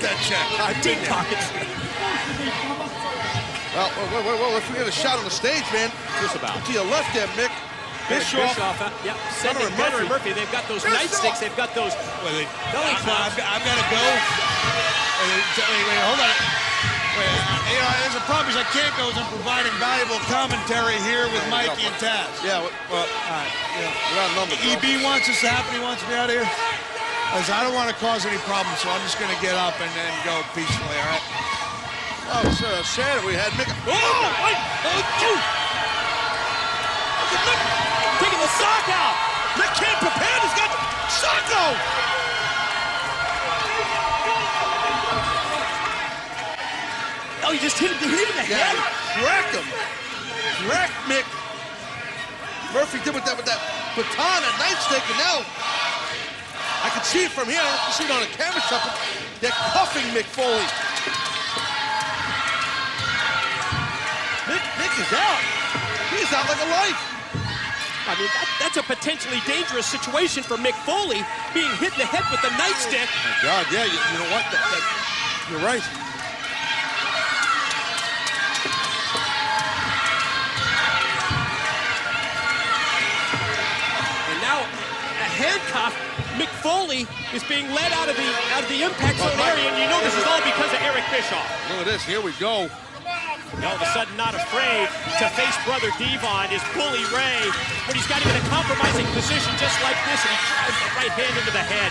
that check. Deep pockets. Well, if we get a shot on the stage, man. Just about. To your left there, Mick. Bischoff. Yeah, sending Gunner and Murphy. They've got those nightsticks. They've got those belly clubs. I've got to go. Wait, hold on. Wait, there's a problem is I can't go as I'm providing valuable commentary here with Mikey and Taz. Yeah, well, all right. We're on numbers. EB wants this to happen. He wants me out of here. Listen, I don't want to cause any problems, so I'm just going to get up and then go peacefully, all right? Oh, so sad we had Mick. Taking the sock out. Mick can't prepare. He's got Socko. Oh, he just hit him in the head. Crack him. Crack Mick. Murphy did with that baton and nightstick, and now I can see it from here. I don't see it on the camera shot, but they're cuffing Mick Foley. Mick is out. He's out like a light. I mean, that's a potentially dangerous situation for Mick Foley, being hit in the head with the nightstick. Oh, my God, yeah, you know what? You're right. And now, a handcuff. Mick Foley is being led out of the impact zone area, and you know this is all because of Eric Bischoff. Look at this. Here we go. All of a sudden, not afraid to face brother Devon is Bully Ray, but he's got him in a compromising position just like this, and he drives the right hand into the head.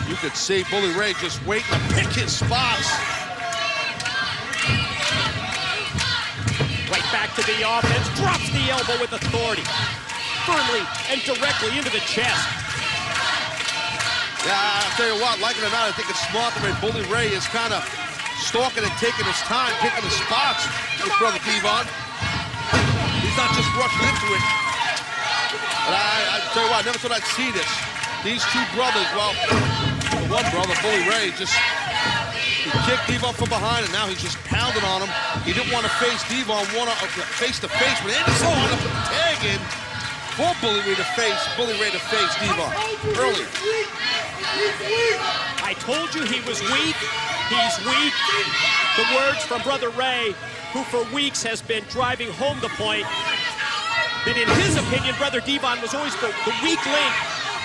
You could see Bully Ray just waiting to pick his spots. Right back to the offense, drops the elbow with authority. Firmly and directly into the chest. Yeah, I'll tell you what, like it or not, I think it's smart the way Bully Ray is kind of stalking and taking his time, picking his spots with brother Devon. He's not just rushing into it. But I tell you what, I never thought I'd see this. These two brothers, well, the one brother, Bully Ray, he kicked Devon from behind, and now he's just pounding on him. He didn't want to face Devon face to face, but Anderson wanted to put the tag in for Bully Ray to face Devon early. I told you he was weak. He's weak. The words from brother Ray, who for weeks has been driving home the point that in his opinion, brother Devon was always the weak link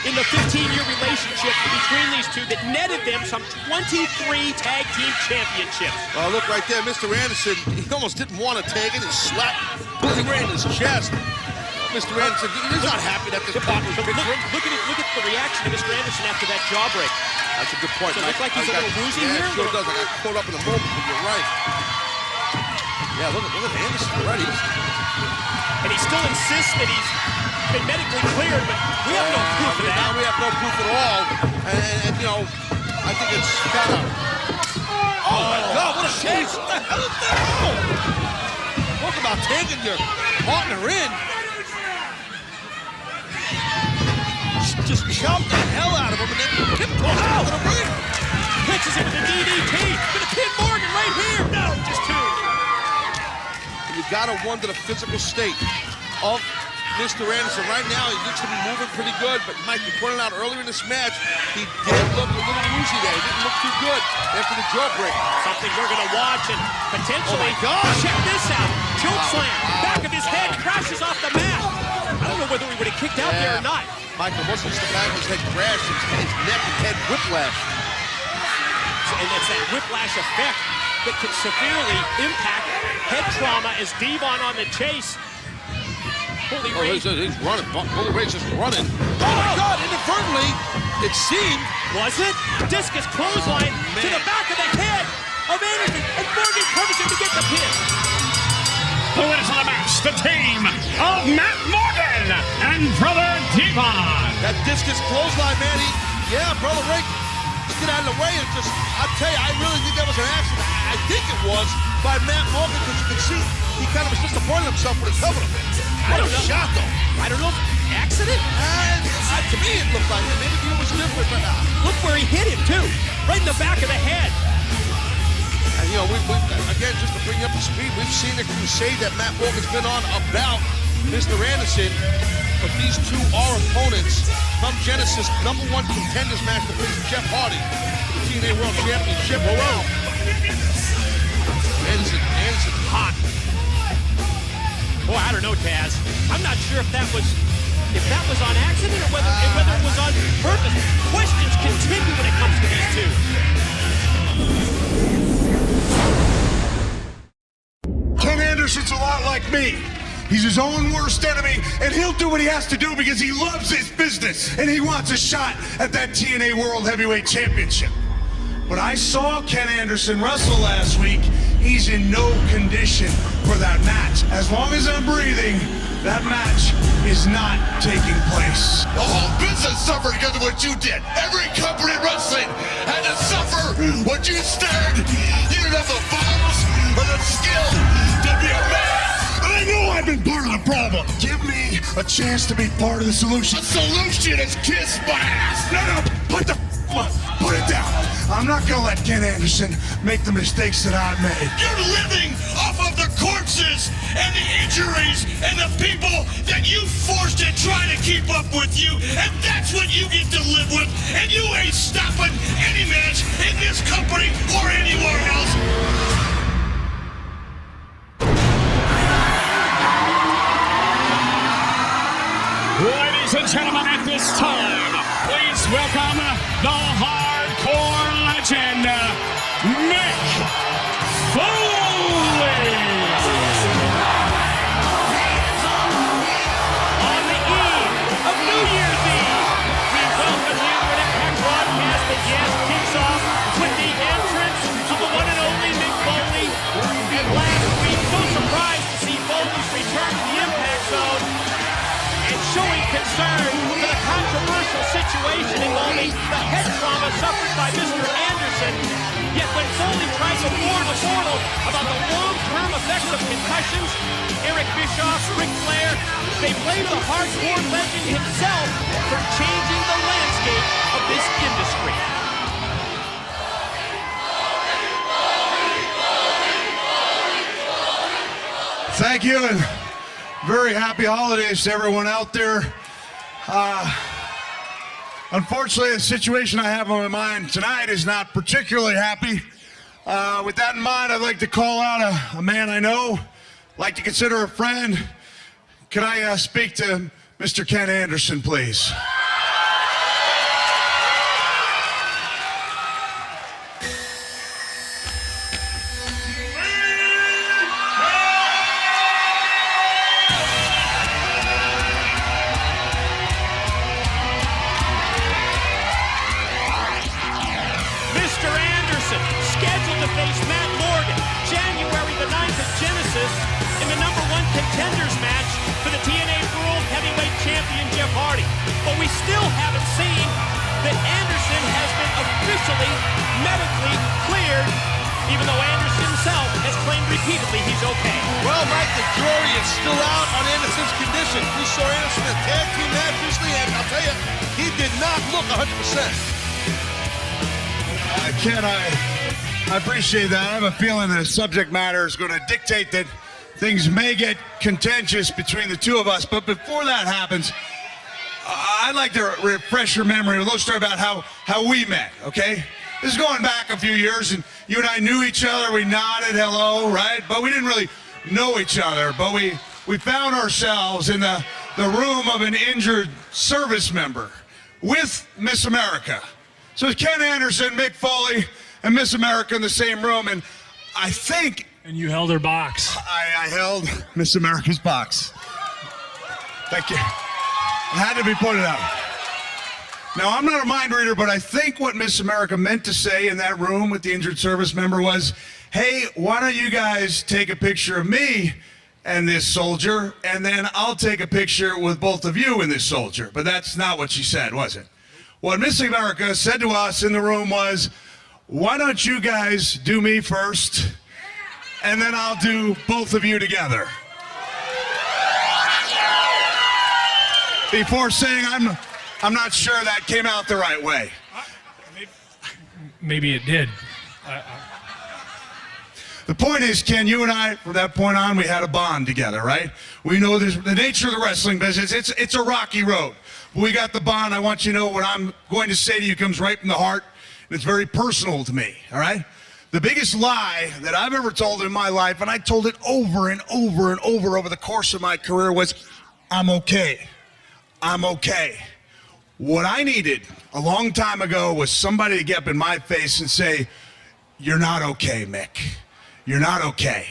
in the 15-year relationship between these two that netted them some 23 tag team championships. Well, look right there, Mr. Anderson, he almost didn't want to tag it. He slapped Bully Ray in his chest. Mr. Anderson, he's not happy that this pop was picked for him. Look at the reaction of Mr. Anderson after that jaw break. That's a good point, Does it look like he's a little woozy here? here? Yeah, sure does. I got caught up in the moment, but you're right. Yeah, look at Anderson already. And he still insists that he's been medically cleared, but we have no proof of that. Now we have no proof at all. And you know, I think it's kind of... Oh, my God, what a chase! What the hell is that? Talk about taking your partner in. Just chopped the hell out of him and then hip-tossed him into the ring. Pitches him with the DDT. Gonna pin Morgan right here. No, just two. You gotta wonder the physical state of Mr. Anderson. Right now, he looks to be moving pretty good, but Mike, you pointed out earlier in this match, he did look a little woozy there. He didn't look too good after the jaw break. Something we're gonna watch and potentially check this out. Choke slam. Back of his head crashes off the mat. I don't know whether he would have kicked out there or not. Michael, wasn't just the back of his head crashed, his neck and head whiplash. And it's that whiplash effect that could severely impact head trauma as Devon on the chase. Bully Ray. He's running. Bully Ray's just running. Oh, my God, inadvertently, it seemed. Was it? Discus clothesline to the back of the head of Anderson, and Morgan covers him to get the pin. The winners of the match, the team of Matt Morgan and brother Devon. That discus clothesline, man, brother Ray, get out of the way and just, I'll tell you, I really think that was an accident. I think it was by Matt Morgan, because you can see he kind of was disappointed himself when he covered him. What a shot, though. I don't know. Accident? To me, it looked like it. Maybe it was different, but look where he hit him, too. Right in the back of the head. And, you know, again, just to bring you up to speed, we've seen the crusade that Matt Morgan's been on about Mr. Anderson, but these two are opponents from Genesis #1 contenders match to face Jeff Hardy. TNA World Championship. Anderson's hot. Boy, I don't know, Taz. I'm not sure if that was on accident or whether it was on purpose. Questions continue when it comes to these two. Ken Anderson's a lot like me. He's his own worst enemy, and he'll do what he has to do because he loves his business, and he wants a shot at that TNA World Heavyweight Championship. But I saw Ken Anderson wrestle last week. He's in no condition for that match. As long as I'm breathing, that match is not taking place. The whole business suffered because of what you did. Every company in wrestling had to suffer what you stirred. You didn't have the balls or the skill to be a man. I know I've been part of the problem. Give me a chance to be part of the solution. The solution is kiss my ass. No, put it down. I'm not gonna let Ken Anderson make the mistakes that I've made. You're living off of the corpses and the injuries and the people that you forced to try to keep up with you, and that's what you get to live with, and you ain't stopping any match in this company or anywhere else. Ladies and gentlemen, at this time, please welcome the hardcore legend, Mick Foley. On the eve of New Year's Eve, we welcome you to an Impact broadcast that, yes, kicks off with the entrance of the one and only Mick Foley. And last week, so surprised to see Foley's return to the Impact Zone and showing concern for the controversial situation involving the head trauma suffered by Mr. Anderson. Yet when Foley tried to warn the mortal about the long-term effects of concussions, Eric Bischoff, Ric Flair, they blamed the hardcore legend himself for changing the landscape of this industry. Thank you, and very happy holidays to everyone out there. Unfortunately, the situation I have on my mind tonight is not particularly happy. With that in mind, I'd like to call out a man I know, like to consider a friend. Can I speak to Mr. Ken Anderson, please? In the #1 contenders match for the TNA World Heavyweight Champion Jeff Hardy. But we still haven't seen that Anderson has been officially medically cleared, even though Anderson himself has claimed repeatedly he's okay. Well, Mike, the jury is still out on Anderson's condition. We saw Anderson in a tag team match recently, and I'll tell you, he did not look 100%. Ken, I appreciate that. I have a feeling the subject matter is going to dictate that things may get contentious between the two of us. But before that happens, I'd like to refresh your memory with a little story about how we met, okay? This is going back a few years, and you and I knew each other. We nodded hello, right? But we didn't really know each other. But we found ourselves in the room of an injured service member with Miss America. So it's Ken Anderson, Mick Foley, and Miss America in the same room, and I think... And you held her box. I held Miss America's box. Thank you. It had to be pointed out. Now, I'm not a mind reader, but I think what Miss America meant to say in that room with the injured service member was, hey, why don't you guys take a picture of me and this soldier, and then I'll take a picture with both of you and this soldier. But that's not what she said, was it? What Miss America said to us in the room was, why don't you guys do me first, and then I'll do both of you together. Before saying I'm not sure that came out the right way. Maybe it did. The point is, Ken, you and I, from that point on, we had a bond together, right? We know the nature of the wrestling business. It's a rocky road. But we got the bond. I want you to know what I'm going to say to you comes right from the heart. and it's very personal to me, all right? The biggest lie that I've ever told in my life, and I told it over and over and over the course of my career, was, I'm okay. I'm okay. What I needed a long time ago was somebody to get up in my face and say, you're not okay, Mick. You're not okay.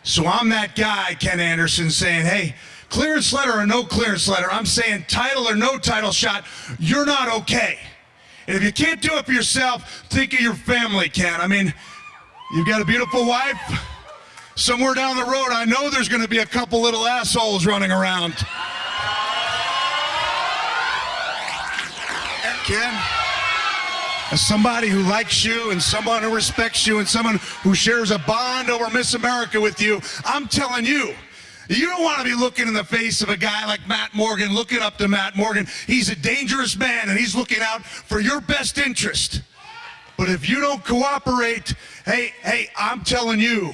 So I'm that guy, Ken Anderson, saying, hey, clearance letter or no clearance letter, I'm saying title or no title shot, you're not okay. And if you can't do it for yourself, think of your family, Ken. I mean, you've got a beautiful wife. Somewhere down the road, I know there's going to be a couple little assholes running around. Ken, as somebody who likes you and someone who respects you and someone who shares a bond over Miss America with you, I'm telling you, you don't want to be looking in the face of a guy like Matt Morgan, looking up to Matt Morgan. He's a dangerous man, and he's looking out for your best interest. But if you don't cooperate, hey, I'm telling you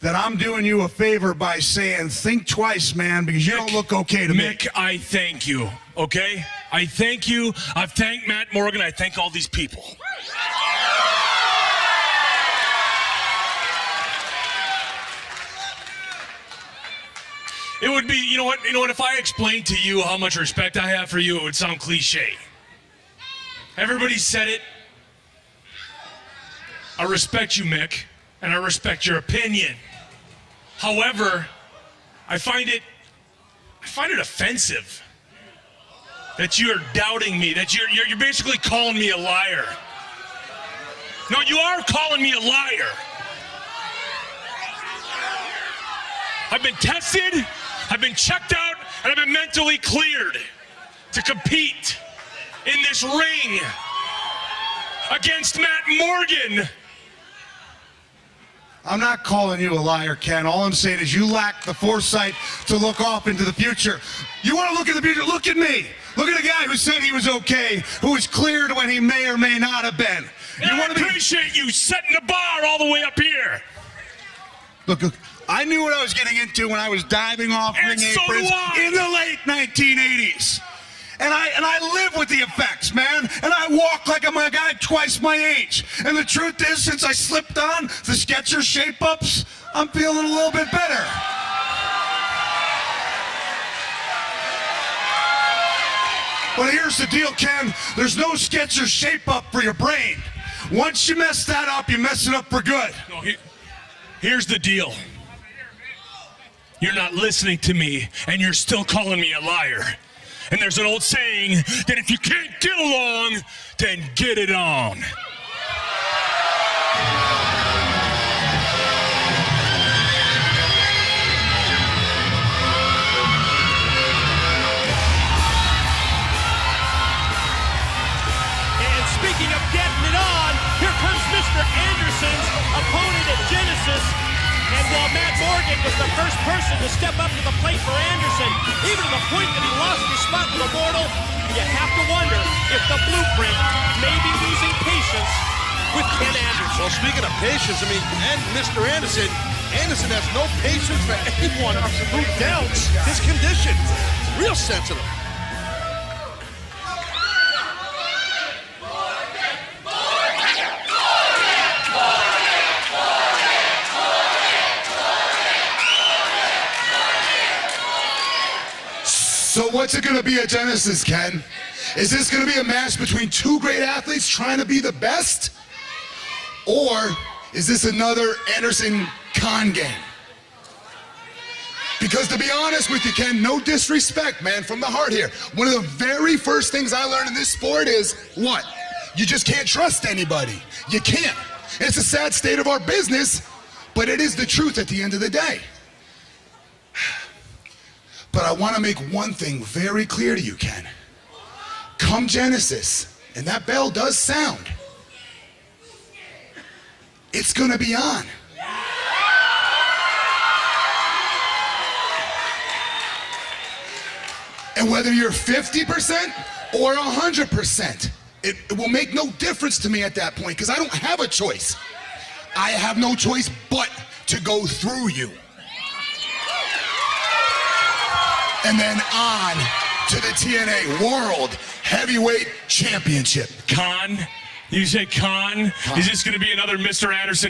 that I'm doing you a favor by saying, think twice, man, because you don't look okay to me. Mick, I thank you, okay? I thank you. I've thanked Matt Morgan. I thank all these people. It would be, you know what, if I explained to you how much respect I have for you, it would sound cliche. Everybody said it. I respect you, Mick, and I respect your opinion. However, I find it offensive that you're doubting me, that you're basically calling me a liar. No, you are calling me a liar. I've been tested, I've been checked out, and I've been mentally cleared to compete in this ring against Matt Morgan. I'm not calling you a liar, Ken. All I'm saying is you lack the foresight to look off into the future. You want to look at the future? Look at me. Look at a guy who said he was okay, who was cleared when he may or may not have been. I appreciate you setting the bar all the way up here. Look, I knew what I was getting into when I was diving off ring aprons in the late 1980s. And I live with the effects, man. And I walk like I'm a guy twice my age. And the truth is, since I slipped on the Skechers shape-ups, I'm feeling a little bit better. But here's the deal, Ken. There's no Skechers shape-up for your brain. Once you mess that up, you mess it up for good. No, here's the deal. You're not listening to me, and you're still calling me a liar. And there's an old saying that if you can't get along, then get it on. And speaking of getting it on, here comes Mr. Anderson's opponent at Genesis. And while Matt Morgan was the first person to step up to the plate for Anderson, even to the point that he lost his spot with Immortal, you have to wonder if the Blueprint may be losing patience with Ken Anderson. Well, speaking of patience, I mean, and Mr. Anderson has no patience for anyone who doubts his condition. Real sensitive. So what's it going to be at Genesis, Ken? Is this going to be a match between two great athletes trying to be the best? Or is this another Anderson con game? Because to be honest with you, Ken, no disrespect, man, from the heart here. One of the very first things I learned in this sport is what? You just can't trust anybody. You can't. And it's a sad state of our business, but it is the truth at the end of the day. But I want to make one thing very clear to you, Ken. Come Genesis, and that bell does sound, it's going to be on. And whether you're 50% or 100%, it will make no difference to me at that point, because I don't have a choice. I have no choice but to go through you. And then on to the TNA World Heavyweight Championship. Con, You say Khan? Is this going to be another Mr. Anderson